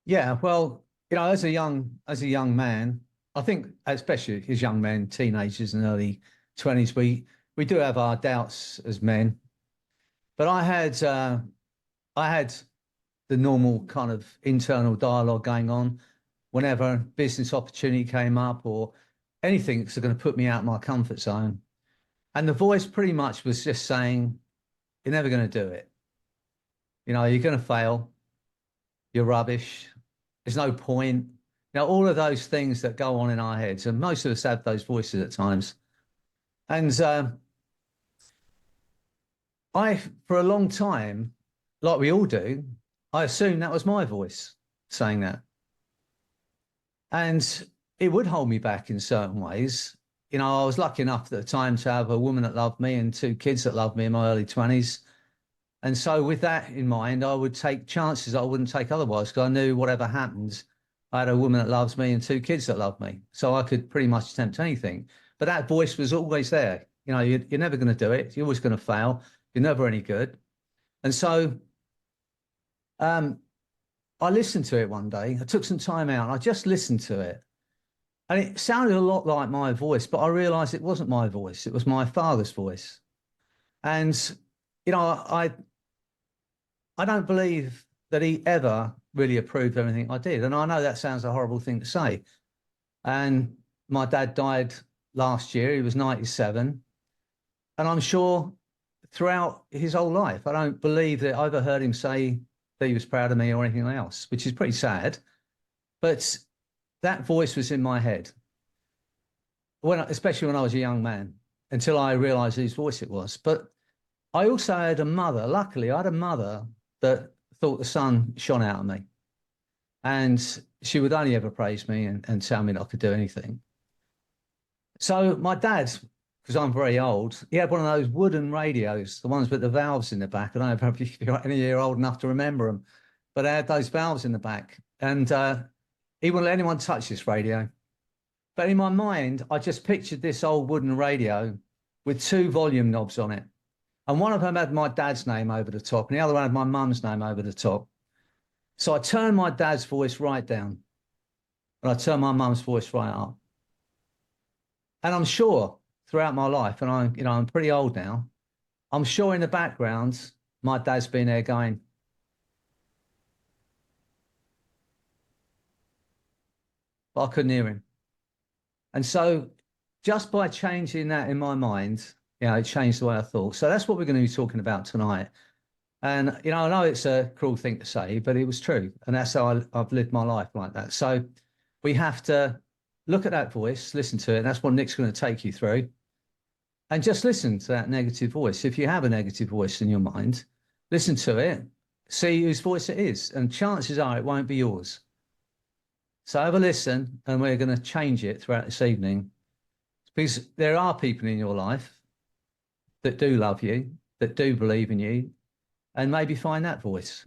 Yeah, well, as a young man, I think especially as young men, teenagers and early 20s, we do have our doubts as men. But I had the normal kind of internal dialogue going on whenever a business opportunity came up or anything that's going to put me out of my comfort zone. And the voice pretty much was just saying, "You're never going to do it. You're going to fail. You're rubbish. There's no point." All of those things that go on in our heads, and most of us have those voices at times. And for a long time, like we all do, I assumed that was my voice saying that. And it would hold me back in certain ways. I was lucky enough at the time to have a woman that loved me and two kids that loved me in my early 20s. And so, with that in mind, I would take chances I wouldn't take otherwise because I knew whatever happened, I had a woman that loves me and two kids that love me. So I could pretty much attempt anything. But that voice was always there. You're never going to do it. You're always going to fail. You're never any good. And so um, I listened to it one day. I took some time out and I just listened to it. And it sounded a lot like my voice, but I realized it wasn't my voice. It was my father's voice. And, you know, I I don't believe that he ever really approved of anything I did. And I know that sounds a horrible thing to say. And my dad died last year. He was 97. And I'm sure throughout his whole life, I don't believe that I ever heard him say that he was proud of me or anything else, which is pretty sad. But that voice was in my head, especially when I was a young man, until I realized whose voice it was. But I also had a mother. Luckily, I had a mother that thought the sun shone out of me. And she would only ever praise me and tell me that I could do anything. So my dad, because I'm very old, he had one of those wooden radios, the ones with the valves in the back. I don't know if you're any year old enough to remember them, but they had those valves in the back. And he wouldn't let anyone touch this radio. But in my mind, I just pictured this old wooden radio with two volume knobs on it. And one of them had my dad's name over the top, and the other one had my mum's name over the top. So I turned my dad's voice right down, and I turned my mum's voice right up. And I'm sure throughout my life, and I'm pretty old now, I'm sure in the background, my dad's been there going, but I couldn't hear him. And so just by changing that in my mind, it changed the way I thought. So that's what we're going to be talking about tonight. And, I know it's a cruel thing to say, but it was true. And that's how I've lived my life like that. So we have to look at that voice, listen to it. That's what Nick's going to take you through. And just listen to that negative voice. If you have a negative voice in your mind, listen to it, see whose voice it is. And chances are it won't be yours. So have a listen, and we're going to change it throughout this evening. Because there are people in your life that do love you, that do believe in you, and maybe find that voice.